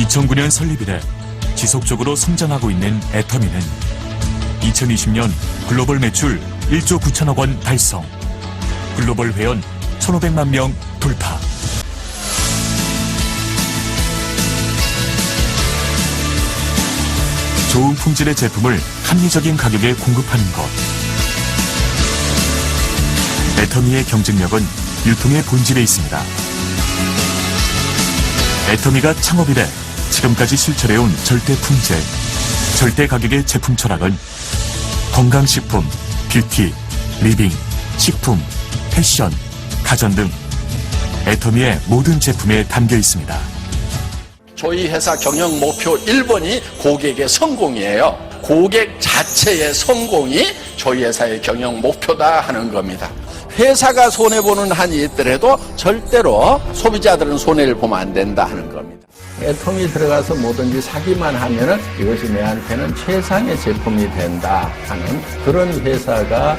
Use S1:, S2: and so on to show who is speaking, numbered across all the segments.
S1: 2009년 설립 이래 지속적으로 성장하고 있는 애터미는 2020년 글로벌 매출 1조 9천억 원 달성, 글로벌 회원 1,500만 명 돌파. 좋은 품질의 제품을 합리적인 가격에 공급하는 것. 애터미의 경쟁력은 유통의 본질에 있습니다. 애터미가 창업 이래 지금까지 실천해온 절대 품질, 절대 가격의 제품 철학은 건강식품, 뷰티, 리빙, 식품, 패션, 가전 등 애터미의 모든 제품에 담겨 있습니다.
S2: 저희 회사 경영 목표 1번이 고객의 성공이에요. 고객 자체의 성공이 저희 회사의 경영 목표다 하는 겁니다. 회사가 손해보는 한이 있더라도 절대로 소비자들은 손해를 보면 안 된다 하는 겁니다. 애텀이 들어가서 뭐든지 사기만 하면은 이것이 내한테는 최상의 제품이 된다 하는 그런 회사가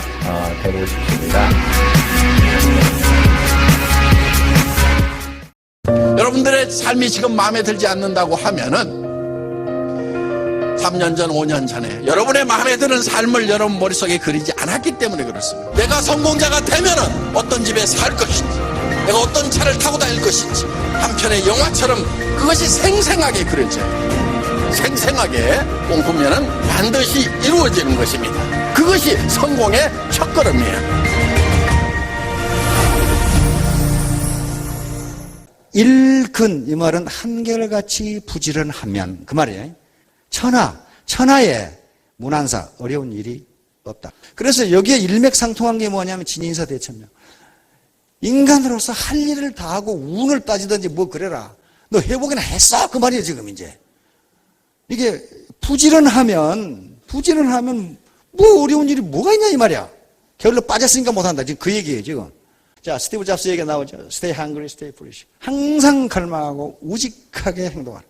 S2: 되고 싶습니다. 여러분들의 삶이 지금 마음에 들지 않는다고 하면은 3년 전, 5년 전에 여러분의 마음에 드는 삶을 여러분 머릿속에 그리지 않았기 때문에 그렇습니다. 내가 성공자가 되면은 어떤 집에 살 것인지, 내가 어떤 차를 타고 다닐 것인지, 한편의 영화처럼 그것이 생생하게 그려져요. 생생하게 꿈꾸면은 반드시 이루어지는 것입니다. 그것이 성공의 첫걸음이에요.
S3: 일근, 이 말은 한결같이 부지런하면, 그 말이에요. 천하에 무난사, 어려운 일이 없다. 그래서 여기에 일맥상통한 게 뭐냐면 진인사대천명. 인간으로서 할 일을 다 하고 운을 따지든지 뭐 그래라. 너 회복이나 했어? 그 말이에요, 지금 이제. 이게 부지런하면 뭐 어려운 일이 뭐가 있냐, 이 말이야. 게을러 빠졌으니까 못한다. 지금 그 얘기예요, 지금. 자, 스티브 잡스 얘기가 나오죠. Stay hungry, stay foolish. 항상 갈망하고 우직하게 행동하라.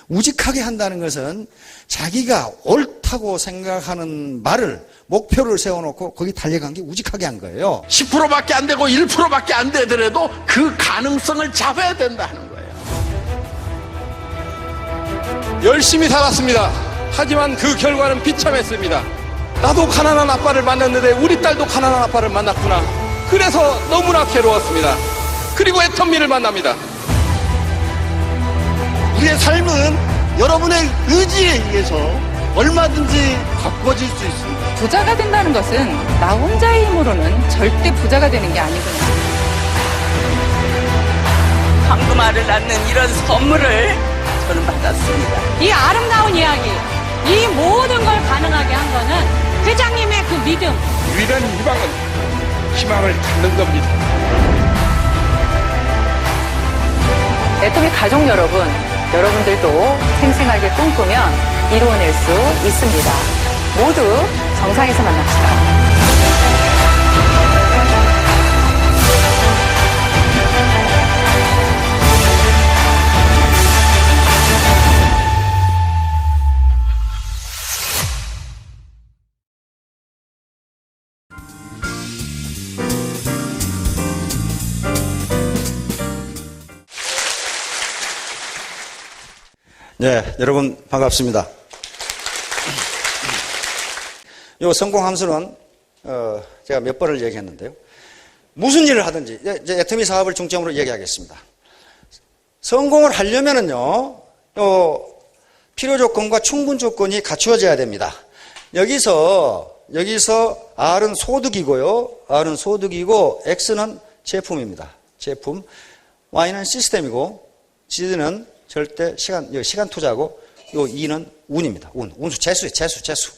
S3: 우직하게 한다는 것은 자기가 옳다고 생각하는 말을, 목표를 세워놓고 거기 달려간 게 우직하게 한 거예요.
S2: 10%밖에 안 되고 1%밖에 안 되더라도 그 가능성을 잡아야 된다 하는 거예요.
S4: 열심히 살았습니다. 하지만 그 결과는 비참했습니다. 나도 가난한 아빠를 만났는데 우리 딸도 가난한 아빠를 만났구나. 그래서 너무나 괴로웠습니다. 그리고 애텀미를 만납니다.
S5: 우리의 삶은 여러분의 의지에 의해서 얼마든지 바꿔질 수 있습니다.
S6: 부자가 된다는 것은 나 혼자의 힘으로는 절대 부자가 되는 게 아니구나.
S7: 황금알을 낳는 이런 선물을 저는 받았습니다.
S8: 이 아름다운 이야기, 이 모든 걸 가능하게 한 거는 회장님의 그 믿음.
S4: 유일한 희망은 희망을 갖는 겁니다.
S6: 애터미 가족 여러분, 여러분들도 생생하게 꿈꾸면 이루어낼 수 있습니다. 모두 정상에서 만납시다.
S3: 네, 여러분 반갑습니다. 이 성공 함수는 제가 몇 번을 얘기했는데요. 무슨 일을 하든지 이제 애터미 사업을 중점으로 얘기하겠습니다. 성공을 하려면은요, 필요 조건과 충분 조건이 갖추어져야 됩니다. 여기서 R은 소득이고요, R은 소득이고 X는 제품입니다. 제품. Y는 시스템이고 Z는 절대 시간 투자고, 요 2는 운입니다. 운수, 재수.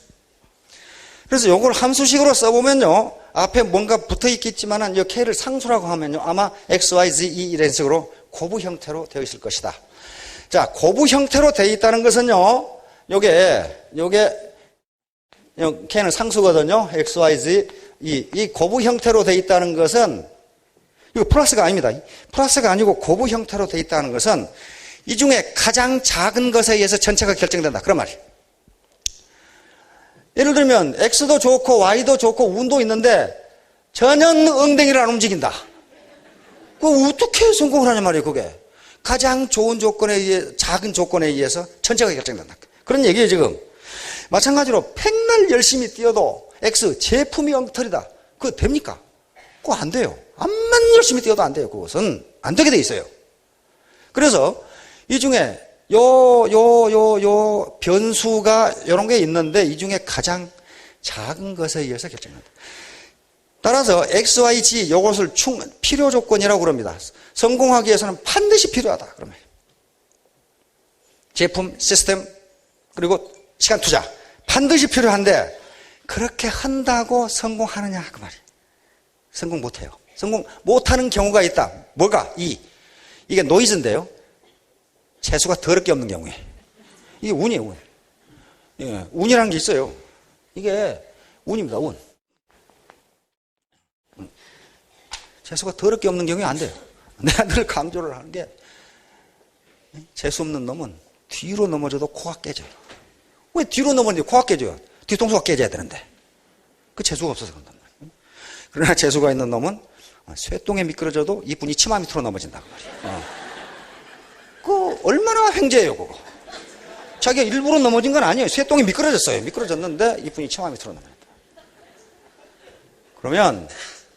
S3: 그래서 요걸 함수식으로 써보면요, 앞에 뭔가 붙어 있겠지만은 이 K를 상수라고 하면요, 아마 X, Y, Z, E 이런 식으로 고부 형태로 되어 있을 것이다. 자, 고부 형태로 되어 있다는 것은요, 요게 K는 상수거든요. X, Y, Z, E. 이 고부 형태로 되어 있다는 것은, 이거 플러스가 아닙니다. 플러스가 아니고 고부 형태로 되어 있다는 것은 이 중에 가장 작은 것에 의해서 전체가 결정된다. 그런 말이에요. 예를 들면 X도 좋고 Y도 좋고 운도 있는데 전혀 엉덩이를 안 움직인다. 그 어떻게 성공을 하냐 말이에요, 그게. 가장 좋은 조건에 의해, 작은 조건에 의해서 전체가 결정된다. 그런 얘기예요, 지금. 마찬가지로 백날 열심히 뛰어도 X, 제품이 엉터리다. 그거 됩니까? 그거 안 돼요. 암만 열심히 뛰어도 안 돼요. 그것은 안 되게 돼 있어요. 그래서 이 중에 요 변수가 이런 게 있는데 이 중에 가장 작은 것에 의해서 결정된다. 따라서 X, Y, Z 요것을 필요 조건이라고 그럽니다. 성공하기 위해서는 반드시 필요하다. 그러면 제품, 시스템, 그리고 시간 투자 반드시 필요한데 그렇게 한다고 성공하느냐 그 말이에요. 성공 못해요. 성공 못하는 경우가 있다. 뭐가? 이게 노이즈인데요. 재수가 더럽게 없는 경우에 이게 운이에요. 운. 예, 운이라는 게 있어요. 이게 운입니다. 운. 재수가 더럽게 없는 경우에 안 돼요. 내가 늘 강조를 하는 게 재수 없는 놈은 뒤로 넘어져도 코가 깨져요. 왜 뒤로 넘어지는데 코가 깨져요? 뒤통수가 깨져야 되는데. 그 재수가 없어서 그런단 말이에요. 그러나 재수가 있는 놈은 쇠똥에 미끄러져도 이쁜이 치마 밑으로 넘어진다고 말이에요. 그거 얼마나 횡재예요, 그거. 자기가 일부러 넘어진 건 아니에요. 쇠똥이 미끄러졌어요. 미끄러졌는데 이쁜이 치마 밑으로 넘어진다. 그러면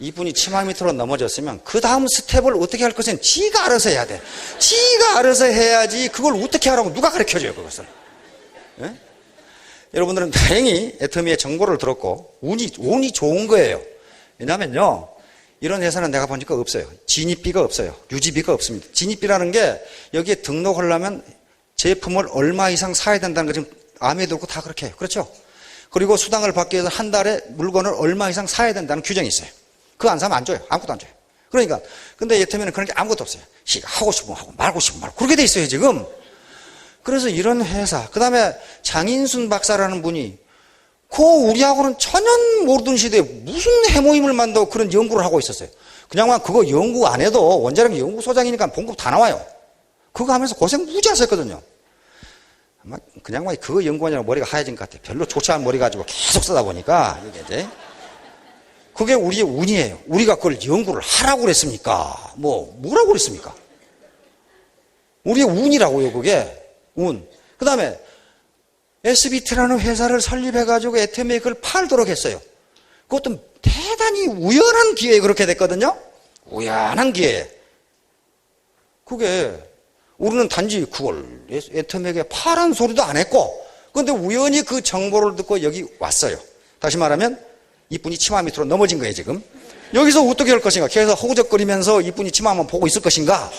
S3: 이분이 치마 밑으로 넘어졌으면 그 다음 스텝을 어떻게 할 것은 지가 알아서 해야 돼. 지가 알아서 해야지 그걸 어떻게 하라고 누가 가르쳐줘요, 그것을. 예? 여러분들은 다행히 애터미의 정보를 들었고 운이 좋은 거예요. 왜냐면요, 이런 회사는 내가 보니까 없어요. 진입비가 없어요. 유지비가 없습니다. 진입비라는 게 여기에 등록하려면 제품을 얼마 이상 사야 된다는 거 지금 암에도 없고 다 그렇게 해요. 그렇죠? 그리고 수당을 받기 위해서 한 달에 물건을 얼마 이상 사야 된다는 규정이 있어요. 그거 안 사면 안 줘요. 아무것도 안 줘요. 그러니까 근데 예터미는 그런 게 아무것도 없어요. 하고 싶으면 하고 말고 싶으면 말고 그렇게 돼 있어요, 지금. 그래서 이런 회사, 그 다음에 장인순 박사라는 분이 우리하고는 전혀 모르던 시대에 무슨 해모임을 만들고 그런 연구를 하고 있었어요. 그냥 그거 연구 안 해도 원자력 연구소장이니까 봉급 다 나와요. 그거 하면서 고생 무지 하셨거든요. 그냥 그거 연구하느라 머리가 하얘진 것 같아요. 별로 좋지 않은 머리 가지고 계속 쓰다 보니까 이게 이제 그게 우리의 운이에요. 우리가 그걸 연구를 하라고 그랬습니까? 뭐라고 그랬습니까? 우리의 운이라고요, 그게. 운. 그 다음에 SBT라는 회사를 설립해가지고 애터미에 그걸 팔도록 했어요. 그것도 대단히 우연한 기회에 그렇게 됐거든요. 우연한 기회에. 그게 우리는 단지 그걸 애터미에게 파란 소리도 안 했고, 그런데 우연히 그 정보를 듣고 여기 왔어요. 다시 말하면 이쁜이 치마 밑으로 넘어진 거예요, 지금. 여기서 어떻게 할 것인가? 계속 허우적거리면서 이쁜이 치마만 보고 있을 것인가?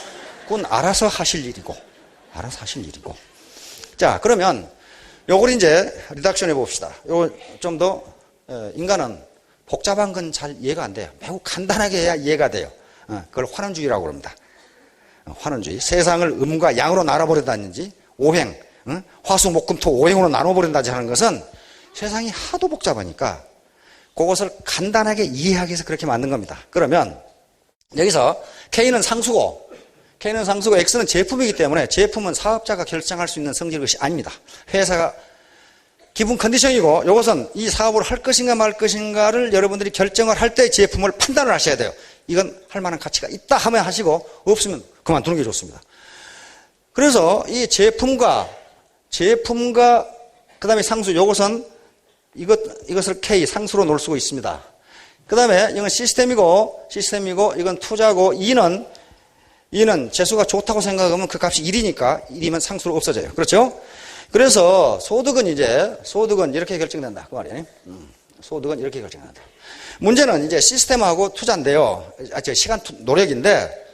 S3: 그건 알아서 하실 일이고. 자, 그러면 요걸 이제 리덕션 해봅시다. 요거 좀 더, 인간은 복잡한 건 잘 이해가 안 돼요. 매우 간단하게 해야 이해가 돼요. 그걸 환원주의라고 그럽니다. 환원주의. 세상을 음과 양으로 나눠버린다든지, 오행, 화수, 목, 금, 토, 오행으로 나눠버린다든지 하는 것은 세상이 하도 복잡하니까 그것을 간단하게 이해하기 위해서 그렇게 만든 겁니다. 그러면 여기서 K는 상수고 X는 제품이기 때문에 제품은 사업자가 결정할 수 있는 성질의 것이 아닙니다. 회사가 기본 컨디션이고 이것은 이 사업을 할 것인가 말 것인가를 여러분들이 결정을 할 때 제품을 판단을 하셔야 돼요. 이건 할 만한 가치가 있다 하면 하시고 없으면 그만두는 게 좋습니다. 그래서 이 제품과 그 다음에 상수, 이것은 이것을 K, 상수로 놓을 수가 있습니다. 그 다음에 이건 시스템이고 이건 투자고 E는 재수가 좋다고 생각하면 그 값이 1이니까 1이면 상수로 없어져요. 그렇죠? 그래서 소득은 이렇게 결정된다. 그 말이에요. 소득은 이렇게 결정된다. 문제는 이제 시스템하고 투자인데요. 시간 노력인데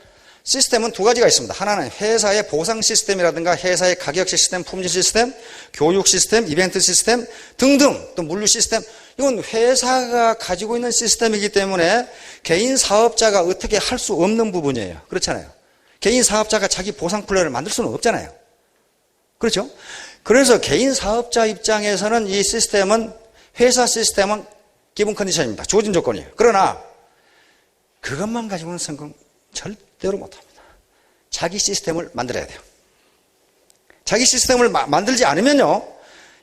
S3: 시스템은 두 가지가 있습니다. 하나는 회사의 보상 시스템이라든가 회사의 가격 시스템, 품질 시스템, 교육 시스템, 이벤트 시스템 등등 또 물류 시스템. 이건 회사가 가지고 있는 시스템이기 때문에 개인 사업자가 어떻게 할 수 없는 부분이에요. 그렇잖아요. 개인 사업자가 자기 보상 플랜을 만들 수는 없잖아요. 그렇죠? 그래서 개인 사업자 입장에서는 이 시스템은 회사 시스템은 기본 컨디션입니다. 주어진 조건이에요. 그러나 그것만 가지고는 성공 절대로 못합니다. 자기 시스템을 만들어야 돼요. 자기 시스템을 만들지 않으면요,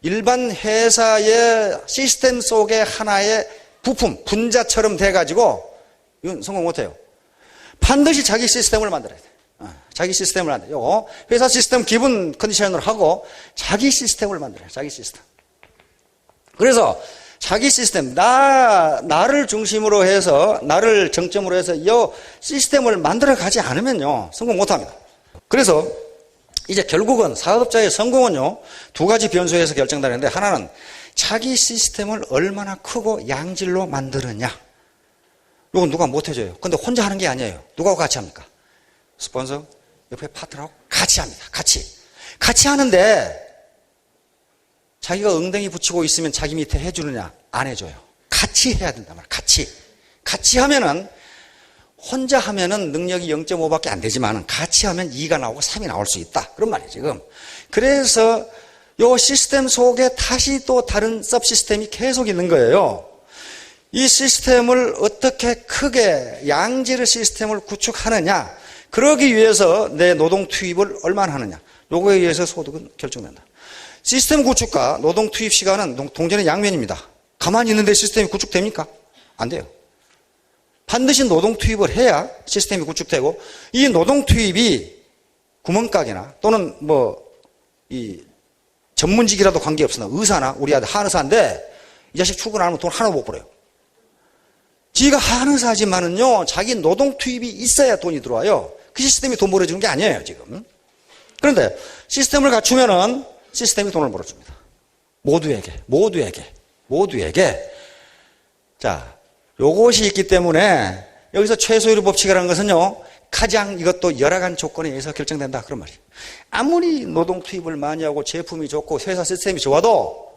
S3: 일반 회사의 시스템 속의 하나의 부품, 분자처럼 돼가지고 이건 성공 못해요. 반드시 자기 시스템을 만들어야 돼요. 자기 시스템을 만들어요. 회사 시스템 기본 컨디션으로 하고 자기 시스템을 만들어요. 자기 시스템. 그래서 자기 시스템, 나를 중심으로 해서, 나를 정점으로 해서 이 시스템을 만들어 가지 않으면요, 성공 못 합니다. 그래서 이제 결국은 사업자의 성공은요, 두 가지 변수에서 결정되는데, 하나는 자기 시스템을 얼마나 크고 양질로 만드느냐. 이건 누가 못 해줘요. 근데 혼자 하는 게 아니에요. 누가 같이 합니까? 스폰서, 옆에 파트너하고 같이 합니다. 같이 하는데, 자기가 엉덩이 붙이고 있으면 자기 밑에 해주느냐? 안 해줘요. 같이 해야 된단 말이에요. 같이 하면은, 혼자 하면은 능력이 0.5밖에 안 되지만, 같이 하면 2가 나오고 3이 나올 수 있다. 그런 말이에요, 지금. 그래서, 요 시스템 속에 다시 또 다른 서브 시스템이 계속 있는 거예요. 이 시스템을 어떻게 크게 양질의 시스템을 구축하느냐. 그러기 위해서 내 노동 투입을 얼마나 하느냐. 요거에 의해서 소득은 결정된다. 시스템 구축과 노동 투입 시간은 동전의 양면입니다. 가만히 있는데 시스템이 구축됩니까? 안 돼요. 반드시 노동 투입을 해야 시스템이 구축되고, 이 노동 투입이 구멍가게나 또는 이 전문직이라도 관계없으나 의사나 우리 아들 한의사인데 이 자식 출근 안 하면 돈 하나 못 벌어요. 지가 한의사지만은요, 자기 노동 투입이 있어야 돈이 들어와요. 그 시스템이 돈 벌어주는 게 아니에요, 지금. 그런데 시스템을 갖추면은 시스템이 돈을 벌어줍니다. 모두에게. 자, 요것이 있기 때문에 여기서 최소율 법칙이라는 것은요, 가장 이것도 여러 가지 조건에 의해서 결정된다. 그런 말이에요. 아무리 노동 투입을 많이 하고 제품이 좋고 회사 시스템이 좋아도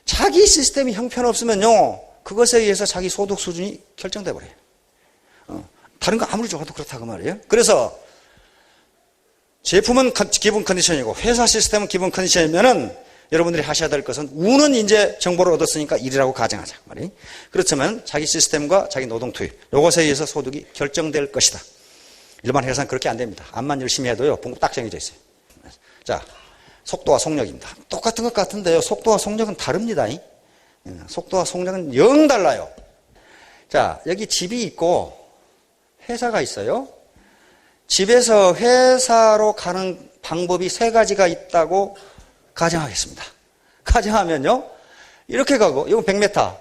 S3: 자기 시스템이 형편없으면요, 그것에 의해서 자기 소득 수준이 결정돼 버려요. 다른 거 아무리 좋아도 그렇다 그 말이에요. 그래서 제품은 기본 컨디션이고 회사 시스템은 기본 컨디션이면은 여러분들이 하셔야 될 것은, 우는 이제 정보를 얻었으니까 일이라고 가정하자 그 말이에요. 그렇지만 자기 시스템과 자기 노동 투입, 요것에 의해서 소득이 결정될 것이다. 일반 회사는 그렇게 안 됩니다. 암만 열심히 해도요, 봉급 딱 정해져 있어요. 자, 속도와 속력입니다. 똑같은 것 같은데요, 속도와 속력은 다릅니다. 속도와 속력은 영 달라요. 자, 여기 집이 있고 회사가 있어요. 집에서 회사로 가는 방법이 3가지가 있다고 가정하겠습니다. 가정하면요, 이렇게 가고, 이건 100m,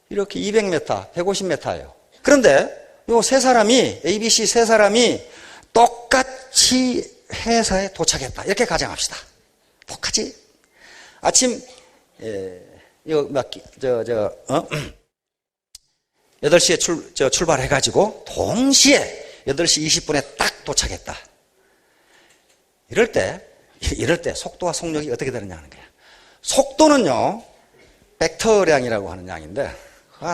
S3: 이렇게 200m, 150m예요. 그런데 요 세 사람이, ABC 세 사람이 똑같이 회사에 도착했다. 이렇게 가정합시다. 똑같이. 아침, 8시에 출발해가지고, 동시에 8시 20분에 딱 도착했다. 이럴 때 속도와 속력이 어떻게 되느냐 하는 거야. 속도는요, 벡터량이라고 하는 양인데,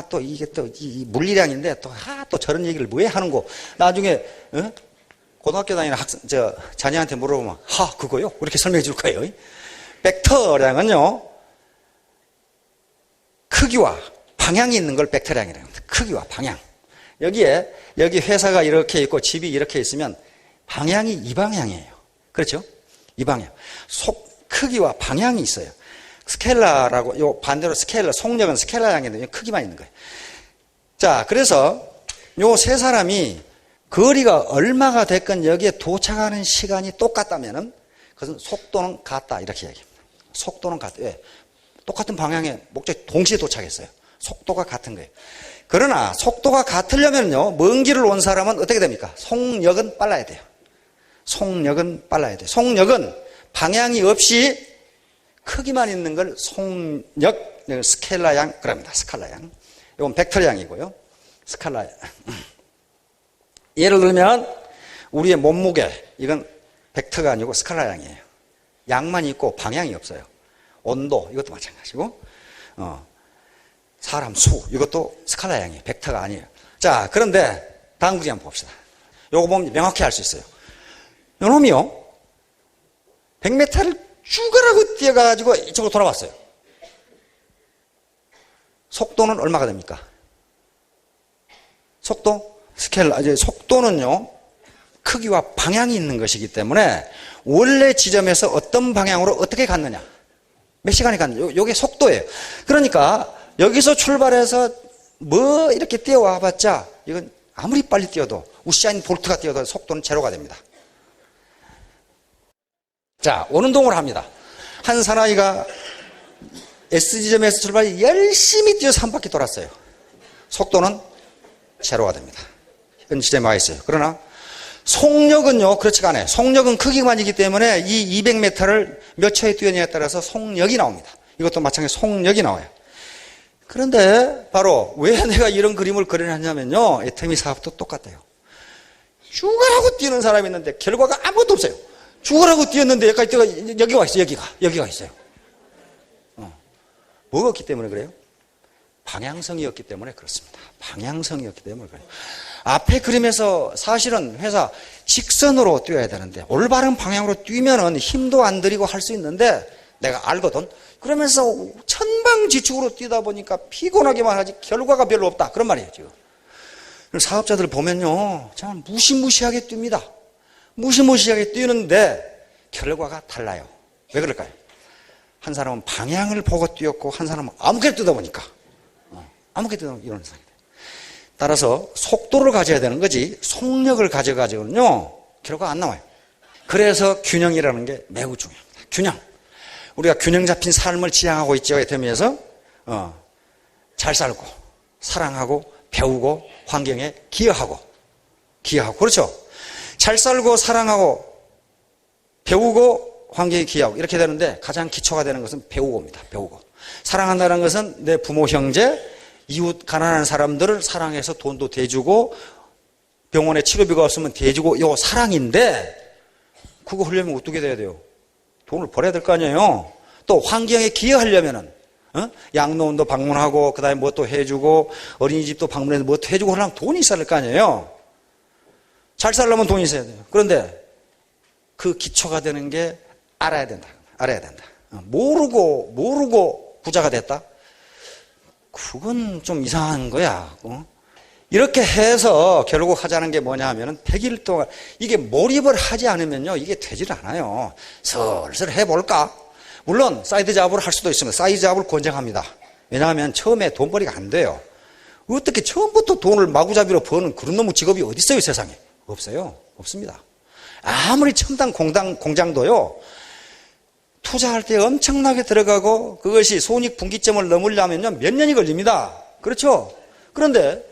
S3: 또 이게 또 이 물리량인데, 또 저런 얘기를 왜 하는고. 나중에, 고등학교 다니는 자녀한테 물어보면, 그거요? 이렇게 설명해 줄 거예요. 벡터량은요, 크기와 방향이 있는 걸 벡터량이라고 합니다. 크기와 방향. 여기 회사가 이렇게 있고 집이 이렇게 있으면 방향이 이 방향이에요. 그렇죠? 이 방향. 크기와 방향이 있어요. 스켈라라고, 요 반대로 속력은 스켈라량인데 크기만 있는 거예요. 자, 그래서 요 세 사람이 거리가 얼마가 됐건 여기에 도착하는 시간이 똑같다면은 그것은 속도는 같다. 이렇게 얘기합니다. 속도는 같다. 왜? 똑같은 방향에 목적이 동시에 도착했어요. 속도가 같은 거예요. 그러나 속도가 같으려면요, 먼 길을 온 사람은 어떻게 됩니까? 속력은 빨라야 돼요. 속력은 방향이 없이 크기만 있는 걸 속력, 스켈라양, 그럽니다. 스칼라양. 이건 벡터량이고요. 스칼라양. 예를 들면, 우리의 몸무게, 이건 벡터가 아니고 스칼라양이에요. 양만 있고 방향이 없어요. 온도, 이것도 마찬가지고, 사람 수, 이것도 스칼라양이에요. 벡터가 아니에요. 자, 그런데 다음 구제 한번 봅시다. 요거 보면 명확히 알 수 있어요. 요놈이요, 100m를 쭈그라고 뛰어가지고 이쪽으로 돌아왔어요. 속도는 얼마가 됩니까? 속도는요, 크기와 방향이 있는 것이기 때문에 원래 지점에서 어떤 방향으로 어떻게 갔느냐, 몇 시간이 갔느냐, 요게 속도예요. 그러니까 여기서 출발해서 이렇게 뛰어와 봤자 이건 아무리 빨리 뛰어도 우사인 볼트가 뛰어도 속도는 제로가 됩니다. 자, 오는 동을 합니다. 한 사나이가 S지점에서 출발해 열심히 뛰어서 한 바퀴 돌았어요. 속도는 제로가 됩니다. 현 지점에 와 있어요. 그러나 속력은요, 그렇지가 않아요. 속력은 크기만이기 때문에 이 200m를 몇 초에 뛰었냐에 따라서 속력이 나옵니다. 이것도 마찬가지로 속력이 나와요. 그런데 바로 왜 내가 이런 그림을 그려놨냐면요, 애터미 사업도 똑같아요. 죽으라고 뛰는 사람이 있는데 결과가 아무것도 없어요. 죽으라고 뛰었는데 여기가 와 있어요. 여기가 있어요. 뭐가 없기 때문에 그래요? 방향성이었기 때문에 그렇습니다. 방향성이었기 때문에 그래요. 앞에 그림에서 사실은 회사 직선으로 뛰어야 되는데 올바른 방향으로 뛰면은 힘도 안 들이고 할 수 있는데 내가 알거든. 그러면서 천방지축으로 뛰다 보니까 피곤하기만 하지 결과가 별로 없다. 그런 말이에요, 지금. 사업자들 보면요, 정말 무시무시하게 뜁니다. 무시무시하게 뛰는데 결과가 달라요. 왜 그럴까요? 한 사람은 방향을 보고 뛰었고 한 사람은 아무렇게나 뛰다 보니까 아무렇게나 뛰다 보니까 이런 상황이 돼요. 따라서 속도를 가져야 되는 거지 속력을 가져가지고는요 결과가 안 나와요. 그래서 균형이라는 게 매우 중요합니다. 균형. 우리가 균형 잡힌 삶을 지향하고 있죠. 애터미에서 잘 살고 사랑하고 배우고 환경에 기여하고 그렇죠. 잘 살고 사랑하고 배우고 환경에 기여하고 이렇게 되는데 가장 기초가 되는 것은 배우고입니다. 배우고. 사랑한다는 것은 내 부모, 형제, 이웃 가난한 사람들을 사랑해서 돈도 대주고 병원에 치료비가 없으면 대주고 요 사랑인데 그거 하려면 어떻게 돼야 돼요? 돈을 벌어야 될 거 아니에요. 또 환경에 기여하려면은 양로원도 방문하고 그다음에 뭐 또 해주고 어린이집도 방문해서 뭐 또 해주고 하려면 돈이 있어야 될 거 아니에요. 잘 살려면 돈이 있어야 돼요. 그런데 그 기초가 되는 게 알아야 된다. 모르고 부자가 됐다? 그건 좀 이상한 거야. 이렇게 해서 결국 하자는 게 뭐냐 하면은 100일 동안 이게 몰입을 하지 않으면요 이게 되질 않아요. 슬슬 해볼까? 물론 사이드 잡으로 할 수도 있습니다. 사이드 잡을 권장합니다. 왜냐하면 처음에 돈벌이가 안 돼요. 어떻게 처음부터 돈을 마구잡이로 버는 그런 놈의 직업이 어디 있어요, 세상에? 없어요. 없습니다. 아무리 첨단 공장도요 투자할 때 엄청나게 들어가고 그것이 손익분기점을 넘으려면요 몇 년이 걸립니다. 그렇죠? 그런데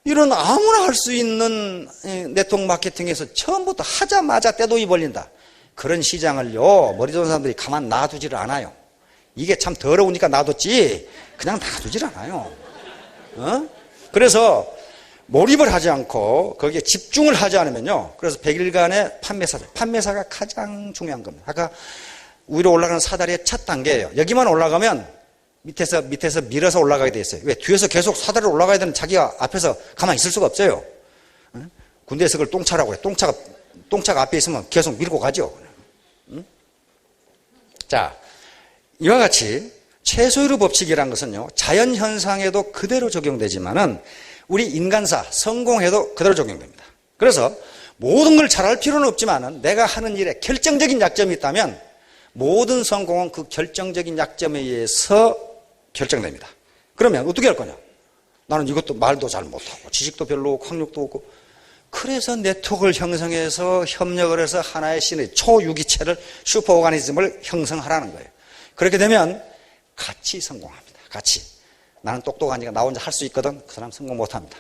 S3: 이런 아무나 할 수 있는 네트워크 마케팅에서 처음부터 하자마자 떼돈이 벌린다. 그런 시장을요 머리 좋은 사람들이 가만 놔두지를 않아요. 이게 참 더러우니까 놔뒀지 그냥 놔두질 않아요. 그래서 몰입을 하지 않고 거기에 집중을 하지 않으면요 그래서 100일간의 판매사가 가장 중요한 겁니다. 아까 위로 올라가는 사다리의 첫 단계예요. 여기만 올라가면 밑에서 밀어서 올라가게 돼 있어요. 왜? 뒤에서 계속 사다리로 올라가야 되는 자기가 앞에서 가만히 있을 수가 없어요. 군대에서 그걸 똥차라고 해요. 똥차가 앞에 있으면 계속 밀고 가죠. 자, 이와 같이 최소율의 법칙이라는 것은요 자연현상에도 그대로 적용되지만은 우리 인간사, 성공에도 그대로 적용됩니다. 그래서 모든 걸 잘할 필요는 없지만은 내가 하는 일에 결정적인 약점이 있다면 모든 성공은 그 결정적인 약점에 의해서 결정됩니다. 그러면 어떻게 할 거냐? 나는 이것도 말도 잘 못하고 지식도 별로 없고 학력도 없고 그래서 네트워크를 형성해서 협력을 해서 하나의 신의 초유기체를 슈퍼오가니즘을 형성하라는 거예요. 그렇게 되면 같이 성공합니다. 같이. 나는 똑똑하니까 나 혼자 할 수 있거든. 그 사람 성공 못합니다.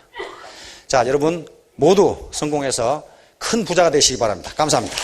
S3: 자, 여러분 모두 성공해서 큰 부자가 되시기 바랍니다. 감사합니다.